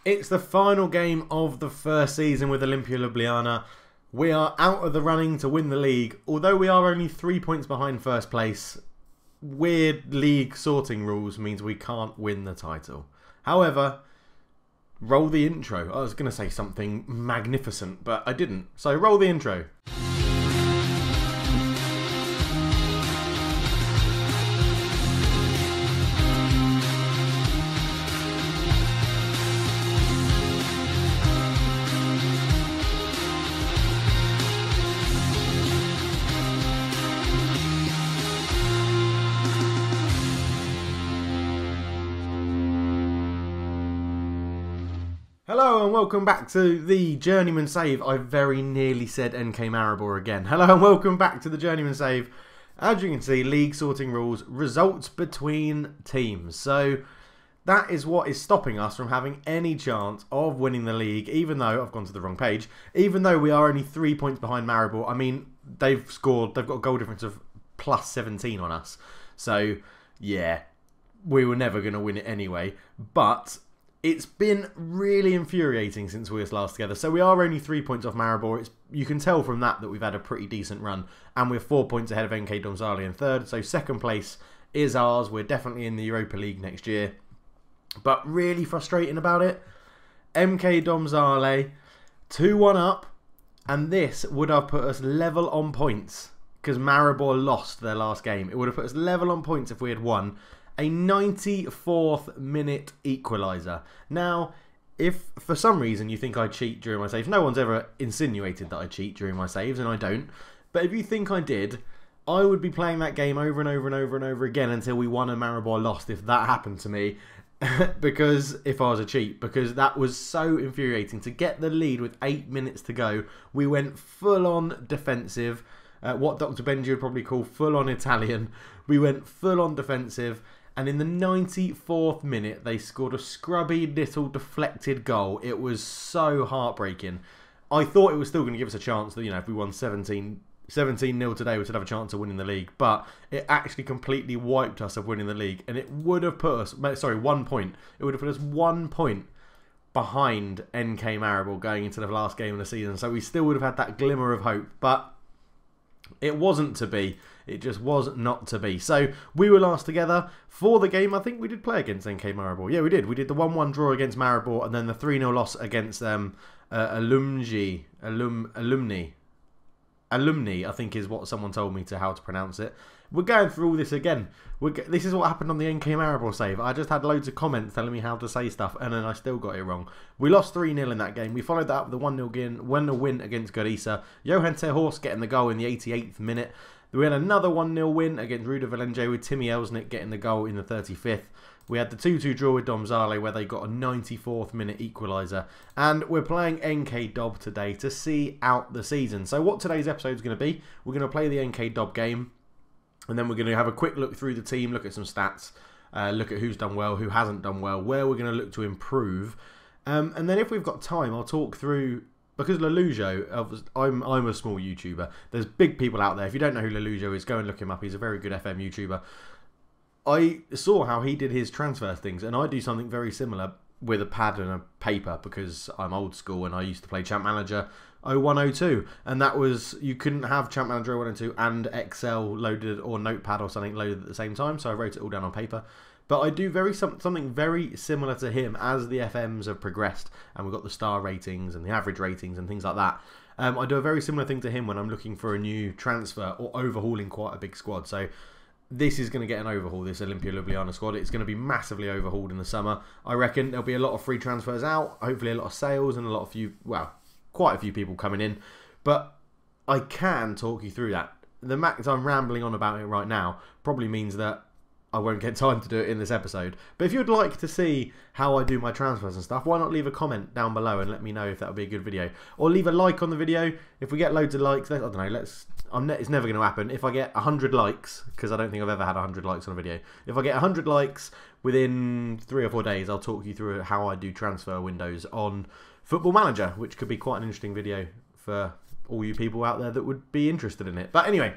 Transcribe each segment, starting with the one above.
It's the final game of the first season with Oljimpia Lubljana. We are out of the running to win the league. Although we are only 3 points behind first place, weird league sorting rules means we can't win the title. However, roll the intro. I was going to say something magnificent, but I didn't. So roll the intro. Hello and welcome back to the Journeyman Save. I very nearly said NK Maribor again. Hello and welcome back to the Journeyman Save. As you can see, league sorting rules, results between teams. So that is what is stopping us from having any chance of winning the league, even though, I've gone to the wrong page, even though we are only 3 points behind Maribor. I mean, they've got a goal difference of plus 17 on us. So yeah, we were never going to win it anyway. But it's been really infuriating since we were last together. So we are only 3 points off Maribor. You can tell from that we've had a pretty decent run. And we're 4 points ahead of NK Dobb in third. So second place is ours. We're definitely in the Europa League next year. But really frustrating about it, NK Dobb 2-1 up. And this would have put us level on points. Because Maribor lost their last game. It would have put us level on points if we had won. A 94th minute equaliser. Now, if for some reason you think I cheat during my saves, no one's ever insinuated that I cheat during my saves, and I don't. But if you think I did, I would be playing that game over and over and over and over again until we won and Maribor lost if that happened to me. Because if I was a cheat, because that was so infuriating. To get the lead with 8 minutes to go, we went full on defensive. What Dr. Benji would probably call full on Italian. We went full on defensive. And in the 94th minute, they scored a scrubby little deflected goal. It was so heartbreaking. I thought it was still going to give us a chance that, you know, if we won 17-0 today, we should have a chance of winning the league. But it actually completely wiped us of winning the league. And it would have put us, sorry, 1 point. It would have put us 1 point behind NK Maribor going into the last game of the season. So we still would have had that glimmer of hope. But it wasn't to be. It just was not to be. So we were last together for the game. I think we did play against NK Maribor. Yeah, we did. We did the 1-1 draw against Maribor and then the 3-0 loss against Alumni, I think is what someone told me to how to pronounce it. We're going through all this again. This is what happened on the NK Maribor save. I just had loads of comments telling me how to say stuff, and then I still got it wrong. We lost 3-0 in that game. We followed that up with a 1-0 win against Gorica. Johan Terhorst getting the goal in the 88th minute. We had another 1-0 win against Ruda Valenje with Timmy Elsnick getting the goal in the 35th. We had the 2-2 draw with Domzale where they got a 94th minute equaliser. And we're playing NK Dobb today to see out the season. So what today's episode is going to be, we're going to play the NK Dobb game. And then we're going to have a quick look through the team, look at some stats, look at who's done well, who hasn't done well, where we're going to look to improve. And then if we've got time, I'll talk through, because Lelujo, I'm a small YouTuber. There's big people out there. If you don't know who Lelujo is, go and look him up. He's a very good FM YouTuber. I saw how he did his transfer things, and I do something very similar with a pad and a paper because I'm old school and I used to play Champ Manager 0102, and that was, you couldn't have Champ Manager 0102 and Excel loaded or Notepad or something loaded at the same time, so I wrote it all down on paper. But I do something very similar to him as the FMs have progressed and we've got the star ratings and the average ratings and things like that. I do a very similar thing to him when I'm looking for a new transfer or overhauling quite a big squad. So this is going to get an overhaul, this Oljimpia Lubljana squad. It's going to be massively overhauled in the summer. I reckon there'll be a lot of free transfers out, hopefully a lot of sales and quite a few people coming in. But I can talk you through that. The fact I'm rambling on about it right now probably means that I won't get time to do it in this episode. But if you'd like to see how I do my transfers and stuff, why not leave a comment down below and let me know if that would be a good video. Or leave a like on the video. If we get loads of likes, I don't know, it's never going to happen. If I get 100 likes, because I don't think I've ever had 100 likes on a video. If I get 100 likes within 3 or 4 days, I'll talk you through how I do transfer windows on Football Manager, which could be quite an interesting video for all you people out there that would be interested in it. But anyway,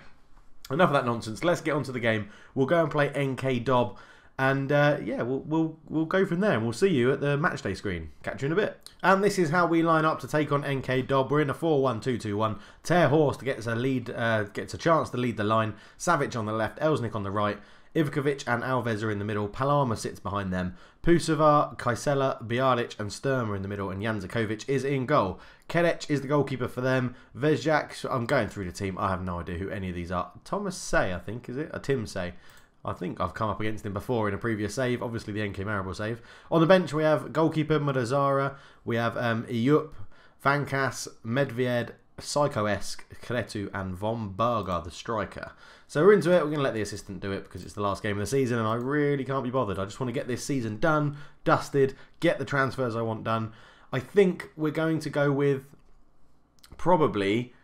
enough of that nonsense. Let's get on to the game. We'll go and play NK Dobb. And yeah, we'll go from there, and we'll see you at the matchday screen. Catch you in a bit. And this is how we line up to take on NK Dobb. We're in a 4-1-2-2-1. Ter Horst gets a chance to lead the line. Savic on the left, Elsnik on the right. Ivkovic and Alves are in the middle. Palama sits behind them. Pusovar, Kaisela, Bialic and Sturm are in the middle, and Janzakovic is in goal. Kedec is the goalkeeper for them. Vezjak, I'm going through the team. I have no idea who any of these are. Thomas Say, I think, is it? Tim Say. I think I've come up against him before in a previous save. Obviously, the NK Maribor save. On the bench, we have goalkeeper Madazara. We have Iyup, Vankas, Medved, Psycho-esque, Kretu and Von Berger, the striker. So we're into it. We're going to let the assistant do it because it's the last game of the season and I really can't be bothered. I just want to get this season done, dusted, get the transfers I want done. I think we're going to go with probably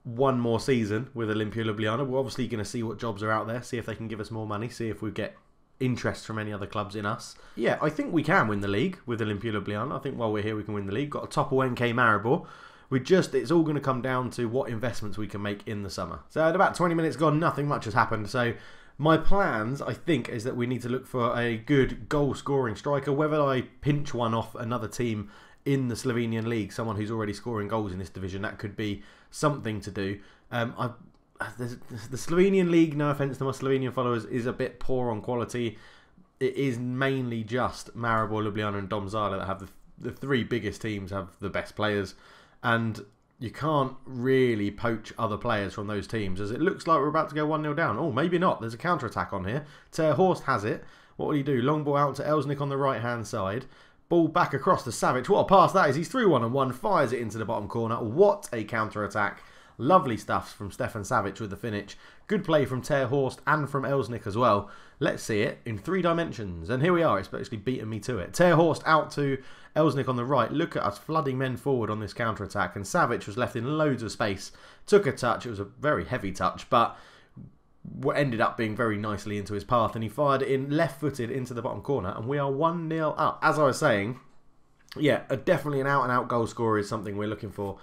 one more season with Oljimpia Lubljana. We're obviously going to see what jobs are out there, see if they can give us more money, see if we get interest from any other clubs in us. Yeah, I think we can win the league with Oljimpia Lubljana. I think while we're here we can win the league. Got to topple NK Maribor. It's all going to come down to what investments we can make in the summer. So at about 20 minutes gone, nothing much has happened. So my plans, I think, is that we need to look for a good goal-scoring striker. Whether I pinch one off another team in the Slovenian league, someone who's already scoring goals in this division, that could be something to do. The Slovenian league, no offence to my Slovenian followers, is a bit poor on quality. It is mainly just Maribor, Ljubljana and Domžale that have the three biggest teams, have the best players. And you can't really poach other players from those teams, as it looks like we're about to go 1-0 down. Oh, maybe not. There's a counter-attack on here. Ter Horst has it. What will he do? Long ball out to Elsnik on the right-hand side. Ball back across to Savic. What a pass that is. He's through 1-on-1. Fires it into the bottom corner. What a counter-attack. Lovely stuff from Stefan Savic with the finish. Good play from Ter Horst and from Elsnik as well. Let's see it in 3 dimensions. And here we are. It's actually beaten me to it. Ter Horst out to Elsnik on the right. Look at us flooding men forward on this counter-attack. And Savic was left in loads of space. Took a touch. It was a very heavy touch, but what ended up being very nicely into his path. And he fired it in left-footed into the bottom corner. And we are 1-0 up. As I was saying, yeah, definitely an out-and-out goal scorer is something we're looking for.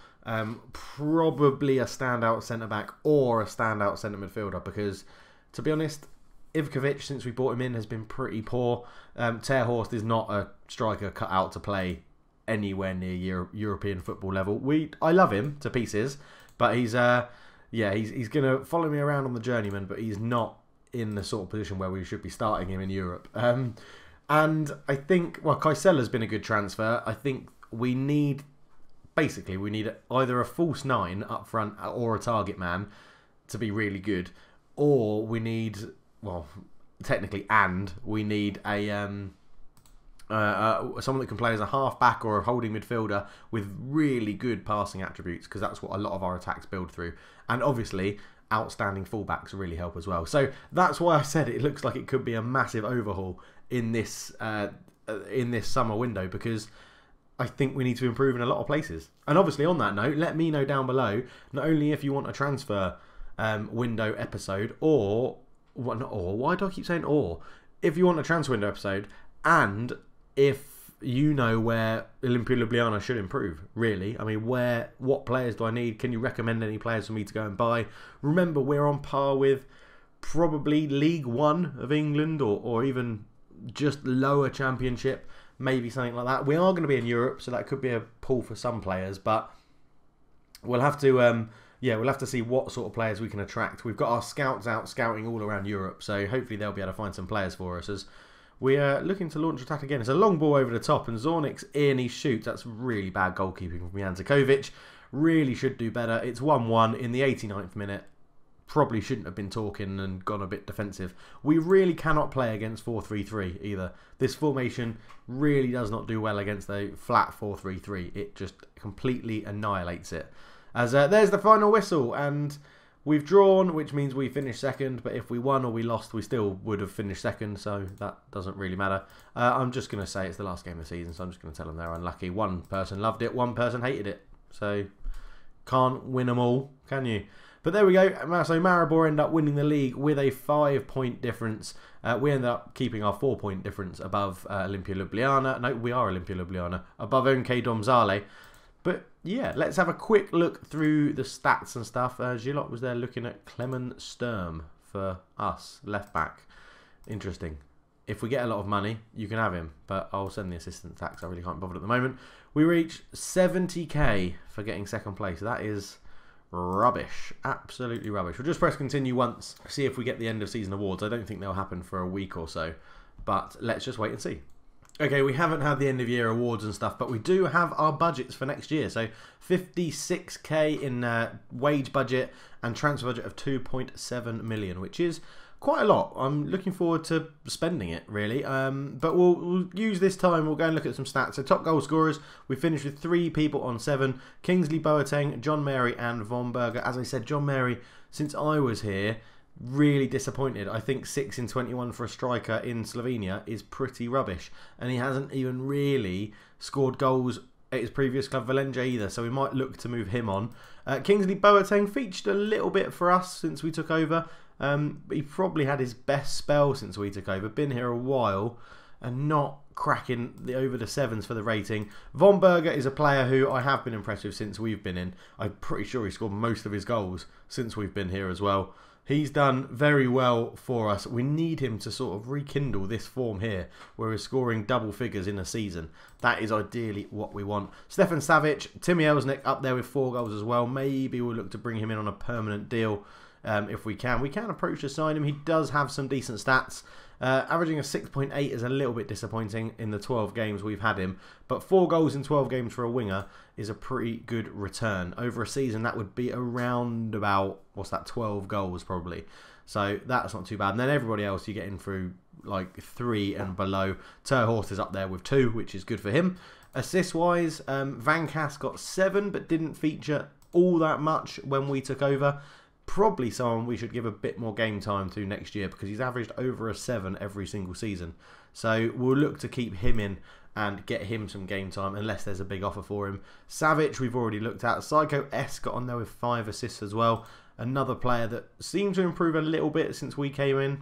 Probably a standout centre-back or a standout centre midfielder, because, to be honest, Ivkovic, since we brought him in, has been pretty poor. Ter Horst is not a striker cut out to play anywhere near European football level. I love him to pieces, but he's going to follow me around on the Journeyman, but he's not in the sort of position where we should be starting him in Europe. And I think, well, Kaisela's been a good transfer. I think we need either a false 9 up front or a target man to be really good, or we need, well, technically, and we need a someone that can play as a half-back or a holding midfielder with really good passing attributes, because that's what a lot of our attacks build through. And obviously, outstanding fullbacks really help as well. So that's why I said it looks like it could be a massive overhaul in this summer window, because I think we need to improve in a lot of places. And obviously, on that note, let me know down below, not only if you want a transfer window episode, why do I keep saying or? If you want a transfer window episode, and if you know where Oljimpia Ljubljana should improve, really. I mean, what players do I need? Can you recommend any players for me to go and buy? Remember, we're on par with probably League One of England, or even just lower Championship, maybe something like that. We are going to be in Europe, so that could be a pull for some players, but we'll have to we'll have to see what sort of players we can attract. We've got our scouts out scouting all around Europe, so hopefully they'll be able to find some players for us, as we are looking to launch attack again. It's a long ball over the top, and Zornik's in, he shoots. That's really bad goalkeeping from Janzakovic. Really should do better. It's 1-1 in the 89th minute. Probably shouldn't have been talking and gone a bit defensive. We really cannot play against 4-3-3 either. This formation really does not do well against a flat 4-3-3. It just completely annihilates it. As there's the final whistle, and we've drawn, which means we finished second. But if we won or we lost, we still would have finished second, so that doesn't really matter. I'm just going to say it's the last game of the season, so I'm just going to tell them they're unlucky. One person loved it, one person hated it. So can't win them all, can you? But there we go. So Maribor end up winning the league with a 5-point difference. We end up keeping our 4-point difference above Oljimpia Lubljana. No, we are Oljimpia Lubljana. Above NK Domžale. But yeah, let's have a quick look through the stats and stuff. Gilot was there looking at Clement Sturm for us, left back. Interesting. if we get a lot of money, you can have him. But I'll send the assistant tax. I really can't bother at the moment. We reach 70k for getting second place. That is rubbish. Absolutely rubbish. We'll just press continue once. See if we get the end of season awards. I don't think they'll happen for a week or so. But let's just wait and see. Okay, we haven't had the end of year awards and stuff, but we do have our budgets for next year. So 56k in wage budget and transfer budget of 2.7 million, which is quite a lot. I'm looking forward to spending it, really. But we'll use this time. We'll go and look at some stats. So top goal scorers, we finished with 3 people on 7. Kingsley Boateng, John Mary and Von Berger. As I said, John Mary, since I was here, really disappointed. I think 6 in 21 for a striker in Slovenia is pretty rubbish. And he hasn't even really scored goals at his previous club, Valencia, either. So we might look to move him on. Kingsley Boateng featured a little bit for us since we took over. But he probably had his best spell since we took over. Been here a while and not cracking over the 7s for the rating. Von Berger is a player who I have been impressed with since we've been in. I'm pretty sure he scored most of his goals since we've been here as well. He's done very well for us. We need him to sort of rekindle this form here, where we're scoring double figures in a season. That is ideally what we want. Stefan Savic, Timmy Elsnick up there with 4 goals as well. Maybe we'll look to bring him in on a permanent deal if we can. We can approach to sign him. He does have some decent stats. Averaging a 6.8 is a little bit disappointing in the 12 games we've had him. But 4 goals in 12 games for a winger is a pretty good return. Over a season, that would be around about, what's that, 12 goals probably. So that's not too bad. And then everybody else, you're getting through like 3 and below. Ter Horst is up there with 2, which is good for him. Assist-wise, Van Kass got 7, but didn't feature all that much when we took over. Probably someone we should give a bit more game time to next year, because he's averaged over a 7 every single season. So we'll look to keep him in and get him some game time unless there's a big offer for him. Savic we've already looked at. Psycho S got on there with 5 assists as well. Another player that seemed to improve a little bit since we came in.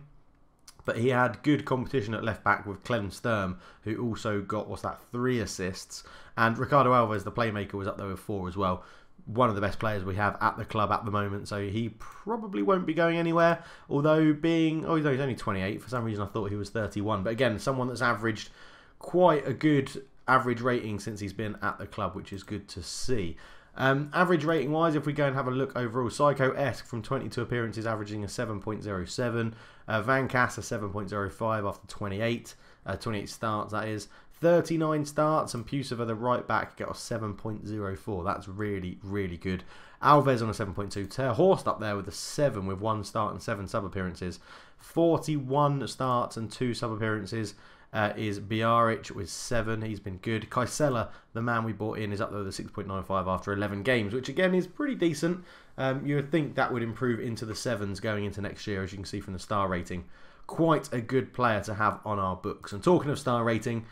But he had good competition at left back with Clem Sturm, who also got, 3 assists. And Ricardo Alves, the playmaker, was up there with 4 as well. One of the best players we have at the club at the moment, so he probably won't be going anywhere. Although being, he's only 28. For some reason I thought he was 31. But again, someone that's averaged quite a good average rating since he's been at the club, which is good to see. Average rating wise, if we go and have a look overall, Psycho-esque from 22 appearances averaging a 7.07. Van Kass a 7.05 after 28 starts, that is. 39 starts, and Puseva, the right back, got a 7.04. That's really, really good. Alves on a 7.2. Ter Horst up there with a 7 with 1 start and 7 sub-appearances. 41 starts and 2 sub-appearances is Biaric with 7. He's been good. Kaisela, the man we bought in, is up there with a 6.95 after 11 games, which again is pretty decent. You would think that would improve into the 7s going into next year, as you can see from the star rating. Quite a good player to have on our books. And talking of star rating,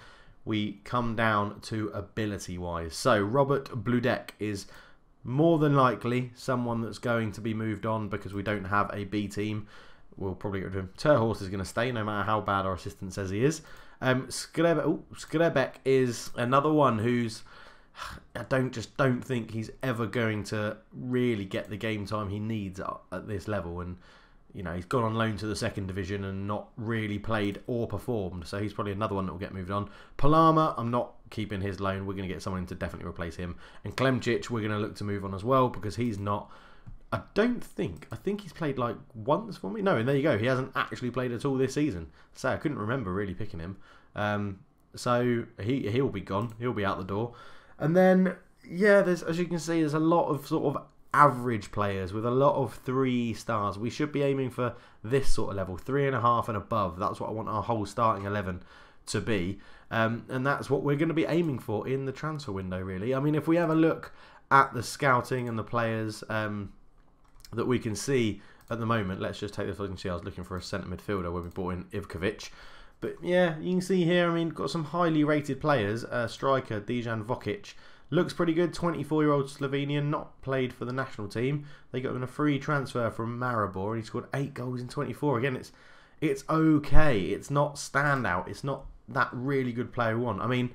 we come down to ability-wise. So Robert Bludek is more than likely someone that's going to be moved on because we don't have a B team. We'll probably get rid of him. Ter Horst is going to stay no matter how bad our assistant says he is. Skrebek is another one who's... I don't think he's ever going to really get the game time he needs at this level. And you know, he's gone on loan to the 2nd division and not really played or performed. So he's probably another one that will get moved on. Palama, I'm not keeping his loan. We're going to get someone to definitely replace him. And Klemčić, we're going to look to move on as well, because he's not... I think he's played like once for me. No, and there you go. He hasn't actually played at all this season. So I couldn't remember really picking him. So he'll be gone. He'll be out the door. And then, yeah, as you can see, there's a lot of sort of average players with a lot of 3 stars. We should be aiming for this sort of level, 3.5 and above. That's what I want our whole starting 11 to be, and that's what we're going to be aiming for in the transfer window, really. I mean, if we have a look at the scouting and the players that we can see at the moment, let's just take this look and see. I was looking for a centre midfielder when we brought in Ivkovic. But yeah, you can see here, I mean, got some highly rated players. Striker Dejan Vokic looks pretty good. 24-year-old Slovenian, not played for the national team. They got him a free transfer from Maribor, and he scored 8 goals in 24. Again, it's okay. It's not standout. It's not that really good player we want. I mean,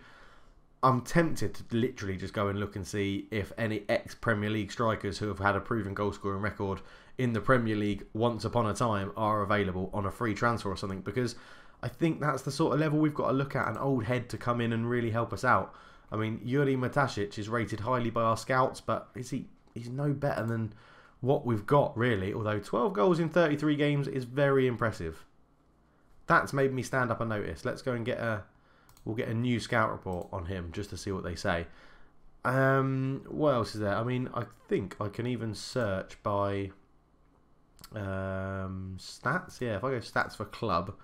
I'm tempted to literally just go and look and see if any ex-Premier League strikers who have had a proven goal-scoring record in the Premier League once upon a time are available on a free transfer or something, because I think that's the sort of level we've got to look at, an old head to come in and really help us out. I mean, Yuri Matasic is rated highly by our scouts, but he's no better than what we've got, really. Although 12 goals in 33 games is very impressive. That's made me stand up and notice. Let's go and we'll get a new scout report on him just to see what they say. What else is there? I mean, I think I can even search by stats. Yeah, if I go stats for club,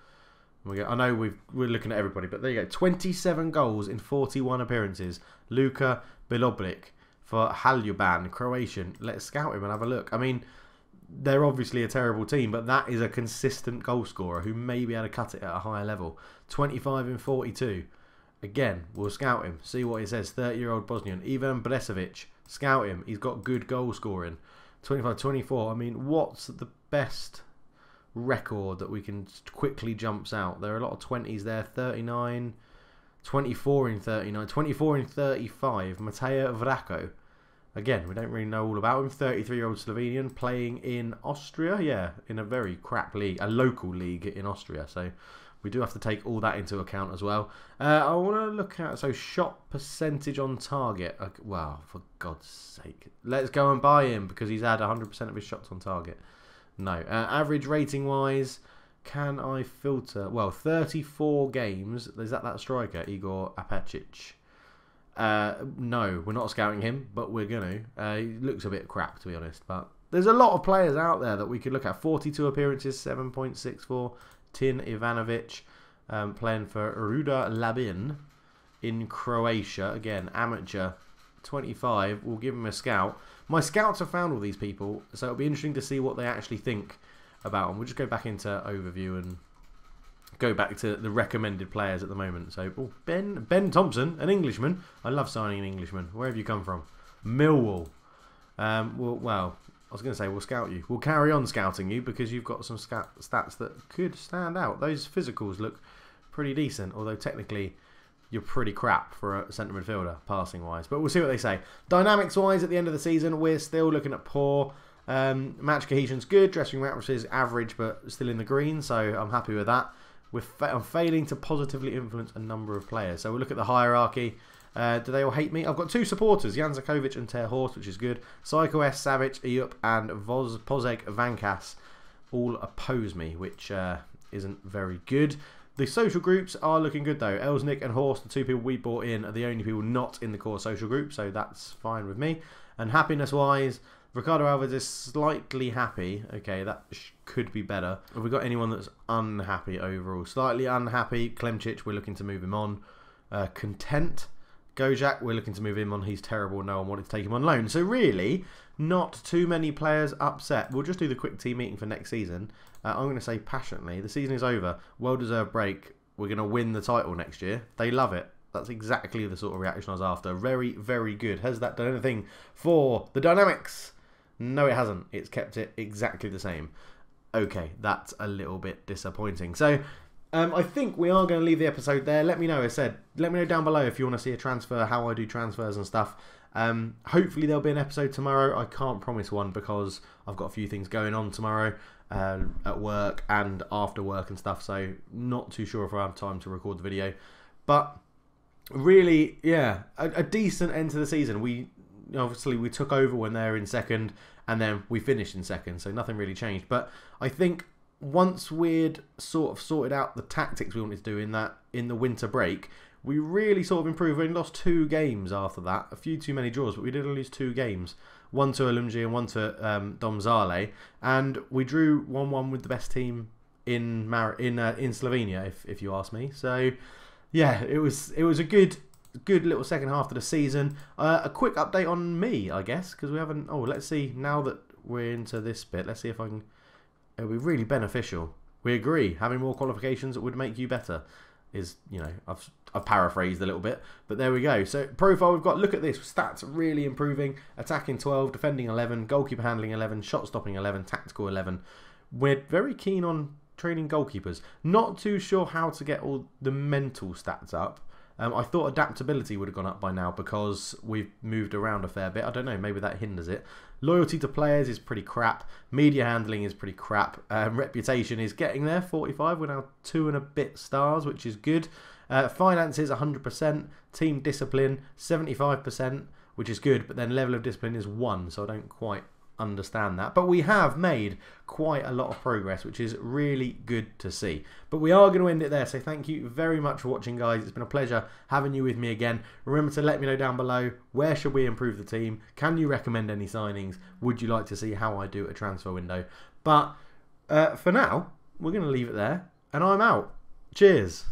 I know we're looking at everybody, but there you go. 27 goals in 41 appearances. Luka Biloblik for Haljuban, Croatian. Let's scout him and have a look. I mean, they're obviously a terrible team, but that is a consistent goal scorer who may be able to cut it at a higher level. 25 in 42. Again, we'll scout him, see what he says. 30-year-old Bosnian. Ivan Bresevic, scout him. He's got good goal scoring. 25-24. I mean, what's the best record that we can quickly jumps out? There are a lot of 20s there. 39, 24 in 39, 24 in 35. Mateja Vraco. Again, we don't really know all about him. 33-year-old Slovenian playing in Austria. Yeah, in a very crap league, a local league in Austria. So we do have to take all that into account as well. I want to look at, so shot percentage on target. Wow, for God's sake. Let's go and buy him because he's had 100% of his shots on target. No. Average rating wise, can I filter? Well, 34 games. Is that striker, Igor Apacic? No, we're not scouting him, but we're going to. He looks a bit crap, to be honest. But there's a lot of players out there that we could look at. 42 appearances, 7.64. Tin Ivanovic, playing for Ruda Labin in Croatia. Again, amateur, 25. We'll give him a scout. My scouts have found all these people, so it'll be interesting to see what they actually think about them. We'll just go back into overview and go back to the recommended players at the moment. So, Ben Thompson, an Englishman. I love signing an Englishman. Where have you come from? Millwall. Well, I was going to say we'll scout you. We'll carry on scouting you because you've got some stats that could stand out. Those physicals look pretty decent, although technically you're pretty crap for a centre midfielder, passing-wise. But we'll see what they say. Dynamics-wise, at the end of the season, we're still looking at poor. Match cohesion's good. Dressing room atmosphere is average, but still in the green, so I'm happy with that. I'm failing to positively influence a number of players. So we'll look at the hierarchy. Do they all hate me? I've got two supporters, Jan Zakovic and Ter Horst, which is good. Psycho S, Savic, Iup, and Pozeg Vankas all oppose me, which isn't very good. The social groups are looking good, though. Elsnik and Horst, the two people we bought in, are the only people not in the core social group, so that's fine with me. And happiness-wise, Ricardo Alves is slightly happy. Okay, that could be better. Have we got anyone that's unhappy overall? Slightly unhappy. Klemčić, we're looking to move him on. Content. Gojak, we're looking to move him on. He's terrible. No one wanted to take him on loan. So really, not too many players upset. We'll just do the quick team meeting for next season. I'm going to say passionately, the season is over. Well-deserved break. We're going to win the title next year. They love it. That's exactly the sort of reaction I was after. Very, very good. Has that done anything for the dynamics? No, it hasn't. It's kept it exactly the same. Okay, that's a little bit disappointing. So, I think we are going to leave the episode there. Let me know, as I said. Let me know down below if you want to see a transfer, how I do transfers and stuff. Hopefully there'll be an episode tomorrow. I can't promise one because I've got a few things going on tomorrow at work and after work and stuff. So, not too sure if I have time to record the video. But, really, yeah, a decent end to the season. Obviously, we took over when they were in second, and then we finished in second, so nothing really changed. But I think once we'd sort of sorted out the tactics we wanted to do in the winter break, we really sort of improved. We only lost 2 games after that, a few too many draws, but we did only lose 2 games. One to Oljimpia and one to Domžale, and we drew 1-1 with the best team in Slovenia, if you ask me. So yeah, it was a good little second half of the season. A quick update on me, I guess, because we haven't... Oh, let's see, now that we're into this bit, let's see if I can... It'll be really beneficial. We agree, having more qualifications would make you better. Is, you know, I've paraphrased a little bit, but there we go. So, profile we've got, look at this, stats really improving. Attacking 12, defending 11, goalkeeper handling 11, shot stopping 11, tactical 11. We're very keen on training goalkeepers. Not too sure how to get all the mental stats up. I thought adaptability would have gone up by now because we've moved around a fair bit. I don't know, maybe that hinders it. Loyalty to players is pretty crap. Media handling is pretty crap. Reputation is getting there, 45. We're now 2 and a bit stars, which is good. Finances, 100%. Team discipline, 75%, which is good. But then level of discipline is 1, so I don't quite understand that. But we have made quite a lot of progress, which is really good to see. But we are going to end it there, so thank you very much for watching, guys. It's been a pleasure having you with me again. Remember to let me know down below, where should we improve the team? Can you recommend any signings? Would you like to see how I do a transfer window? But for now, we're going to leave it there, and I'm out. Cheers.